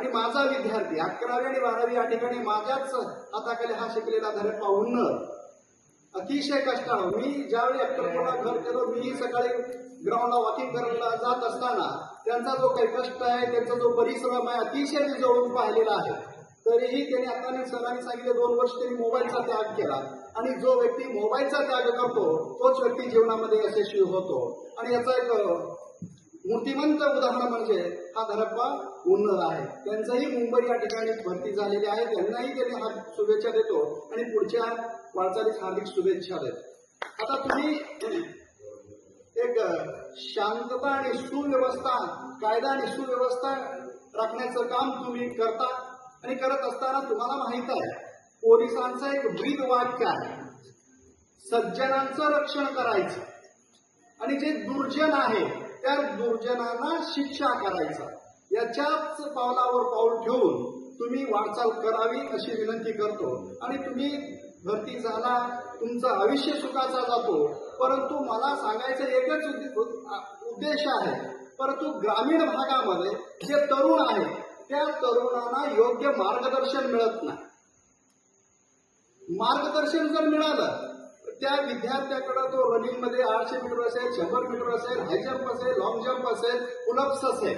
आणि माझा विद्यार्थी 11वी आणि 12वी या ठिकाणी माझ्याच हाताखाली हा शिकलेला धरप्पा उन्नत अतिशय कष्टाळू. मी ज्यावेळी अक्कलकोटला घर केलं, मी सकाळी ग्राउंडला वॉकिंग करायला जात असताना त्यांचा जो काही कष्ट आहे, त्यांचा जो परिश्रम आहे, अतिशय मी जवळून पाहिलेला आहे. तरीही त्यांनी आता सरांनी सांगितले 2 वर्ष त्यांनी मोबाईलचा त्याग केला. आणि जो व्यक्ती मोबाईलचा त्याग करतो तोच व्यक्ती जीवनामध्ये यशस्वी होतो. आणि याचा एक मूर्तिमंत उदाहरण म्हणजे हा धरप्पा उन्नत आहे. त्यांचंही मुंबई या ठिकाणी भरती झालेली आहे. त्यांनाही त्यांनी हा शुभेच्छा देतो आणि पुढच्या वाटचालीस हार्दिक शुभेच्छा देतो. आता तुम्ही एक शांतता आणि सुव्यवस्था, कायदा आणि सुव्यवस्था राखण्याचं काम तुम्ही करता. आणि करत असताना तुम्हाला माहित आहे पोलिसांचं एक ब्रीद वाक्य आहे, सज्जनांचं रक्षण करायचं आणि जे दुर्जन आहे त्या दुर्जनांना शिक्षा करायचा. याच्याच पावलावर पाऊल ठेवून तुम्ही वाटचाल करावी अशी विनंती करतो. आणि तुम्ही भरती झाला, तुमचं आयुष्य सुखाचा जातो, परंतु मला सांगायचं एकच उद्देश आहे, परंतु ग्रामीण भागामध्ये जे तरुण आहेत त्या तरुणांना योग्य मार्गदर्शन मिळत नाही. मार्गदर्शन जर मिळालं त्या विद्यार्थ्याकडे तो रनिंग मध्ये 800 मीटर असेल, 100 मीटर असेल, हाय जम्प असेल, लॉंग जम्प असेल, पुलअप्स असेल,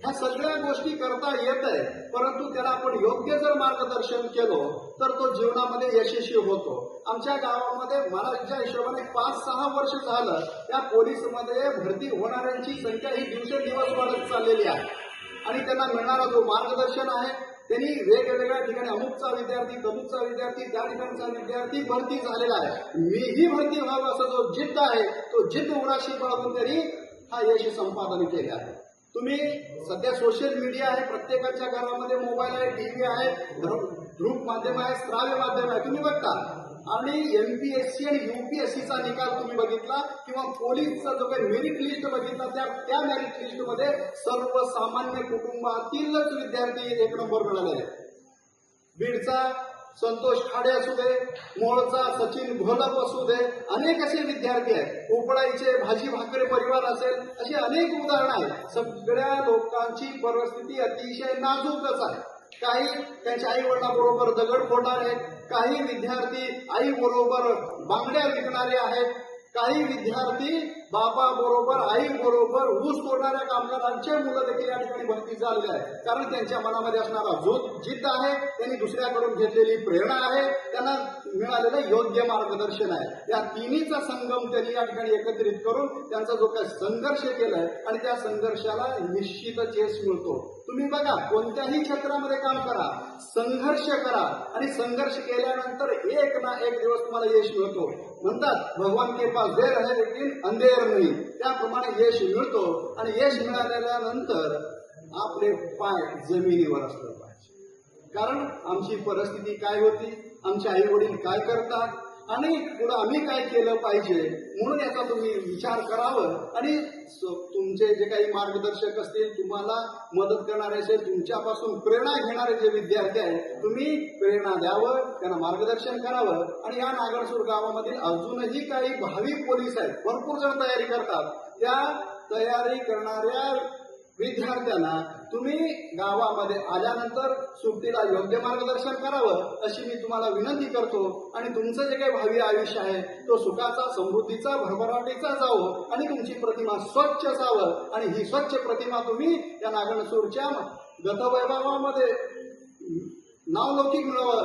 ह्या सगळ्या गोष्टी करता येत आहे. परंतु त्याला आपण योग्य जर मार्गदर्शन केलं तर तो जीवनामध्ये यशस्वी होतो. आमच्या गावामध्ये मला ज्या हिशोबाने 5-6 वर्ष झालं त्या पोलीसमध्ये भरती होणाऱ्यांची संख्या ही दिवसेंदिवस वाढत चाललेली आहे. आणि त्यांना मिळणारा जो मार्गदर्शन आहे त्यांनी वेगवेगळ्या ठिकाणी अमुकचा विद्यार्थी, तमुकचा विद्यार्थी, त्या ठिकाणचा विद्यार्थी भरती झालेला आहे. मीही भरती व्हावं असा जो जिद्द आहे तो जिद्द उराशी बाळगून त्यांनी हा यश संपादन केले आहे. तुम्ही सध्या सोशल मीडिया आहे, प्रत्येकाच्या घरामध्ये मोबाईल आहे, टीव्ही आहे, दृक माध्यम आहे, श्राव्य माध्यम आहे, तुम्ही बघता. आणि MPSC आणि UPSCचा निकाल तुम्ही बघितला किंवा पोलीसचा जो काही मेरिट लिस्ट बघितला त्या मेरिट लिस्टमध्ये सर्वसामान्य कुटुंबातीलच विद्यार्थी 1 नंबर मिळाले आहेत. बीडचा संतोष खाडे असू दे, मोळचा सचिन घोलप असू दे, अनेक असे विद्यार्थी आहेत. उपळाईचे भाजी भाकरे परिवार असेल, अशी अनेक उदाहरणं आहेत. सगळ्या लोकांची परिस्थिती अतिशय नाजूकच आहे. काही त्यांच्या आई वडिलांबरोबर दगड फोडणारे आहेत, काही विद्यार्थी आई बरोबर बांगड्या विकणारे आहेत, काही विद्यार्थी बाबा बरोबर आई बरोबर ऊस तोडणाऱ्या कामगारांचे मुलं देखील या ठिकाणी भरती झालेले आहेत. कारण त्यांच्या मनामध्ये असणारा जो जिद्द आहे, त्यांनी दुसऱ्याकडून घेतलेली प्रेरणा आहे, त्यांना मिळालेलं योग्य मार्गदर्शन आहे. या तिन्हीचा संगम त्यांनी या ठिकाणी एकत्रित करून त्यांचा जो काही संघर्ष केलाय आणि त्या संघर्षाला निश्चितच यश मिळतो. तुम्ही बघा कोणत्याही क्षेत्रामध्ये काम करा, संघर्ष करा आणि संघर्ष केल्यानंतर एक ना एक दिवस तुम्हाला यश मिळतो. म्हणतात भगवान के पास देर है लेकिन अंधेर नाही. त्याप्रमाणे यश मिळतो आणि यश मिळाल्यानंतर आपले पाय जमिनीवर असले पाहिजे. कारण आमची परिस्थिती काय होती, आमचे आई वडील काय करतात आणि पुढे आम्ही काय केलं पाहिजे, म्हणून याचा तुम्ही विचार करावं. आणि तुमचे जे काही मार्गदर्शक असतील, तुम्हाला मदत करणारे असेल, तुमच्यापासून प्रेरणा घेणारे जे विद्यार्थी आहेत, तुम्ही प्रेरणा द्यावं, त्यांना मार्गदर्शन करावं. आणि या नागरसूर गावामधील अजूनही काही भावी पोलीस आहेत, भरपूर जण तयारी करतात. त्या तयारी करणाऱ्या विद्यार्थ्यांना तुम्ही गावामध्ये आल्यानंतर सुट्टीला योग्य मार्गदर्शन करावं अशी मी तुम्हाला विनंती करतो. आणि तुमचं जे काही भावी आयुष्य आहे तो सुखाचा, समृद्धीचा, भरभराटीचा जावं आणि तुमची प्रतिमा स्वच्छ जावं. आणि ही स्वच्छ प्रतिमा तुम्ही या नागरसूरच्या गतवैभवामध्ये नावलौकिक मिळवावं